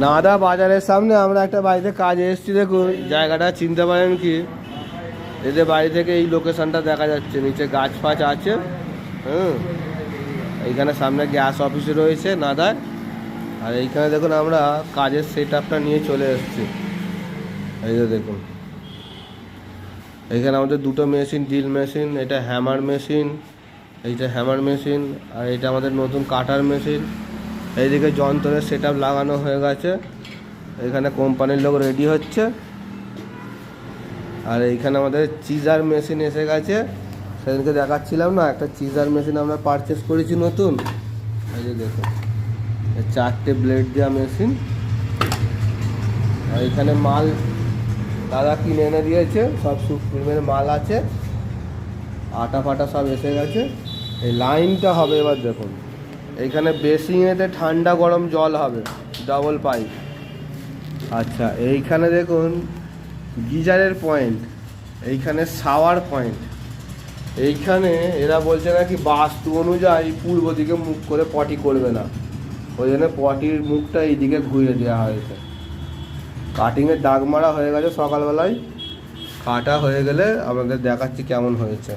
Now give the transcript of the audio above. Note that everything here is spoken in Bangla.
নাদা বাজারের সামনে আমরা একটা বাড়িতে কাজে এসেছি। দেখুন জায়গাটা চিনতে পারেন কি? এদের বাড়ি থেকে এই লোকেশনটা দেখা যাচ্ছে, নিচে গাছ ফাছ আছে। এইখানে সামনে গ্যাস অফিস রয়েছে নাদার। আর এইখানে দেখুন আমরা কাজের সেট আপটা নিয়ে চলে এসেছি। এই যে দেখুন এইখানে আমাদের দুটো মেশিন, ড্রিল মেশিন, এটা হ্যামার মেশিন, এইটা হ্যামার মেশিন, আর এটা আমাদের নতুন কাটার মেশিন। এইদিকে যন্ত্রের সেট আপ লাগানো হয়ে গেছে। এখানে কোম্পানির লোক রেডি হচ্ছে। আর এইখানে আমাদের চিজার মেশিন এসে গেছে। সেদিনকে দেখাচ্ছিলাম না, একটা চিজার মেশিন আমরা পারচেস করেছি নতুন। এই যে দেখুন 4টে ব্লেড দেওয়া মেশিন। আর এখানে মাল দাদা কিনে এনে দিয়েছে, সব সুপ্রিমের মাল আছে, আটা ফাটা সব এসে গেছে। এই লাইনটা হবে এবার দেখুন, এইখানে বেসিনেতে ঠান্ডা গরম জল হবে, ডাবল পাইপ। আচ্ছা এইখানে দেখুন গিজারের পয়েন্ট, এইখানে শাওয়ার পয়েন্ট। এইখানে এরা বলছে নাকি বাস্তু অনুযায়ী পূর্ব দিকে মুখ করে পটি করবে না, ওই জন্য পটির মুখটা এইদিকে ঘুরিয়ে দেওয়া হয়েছে। কাটিংয়ের দাগ মারা হয়ে গেছে সকালবেলায়, কাটা হয়ে গেলে আমাদের দেখাচ্ছি কেমন হয়েছে।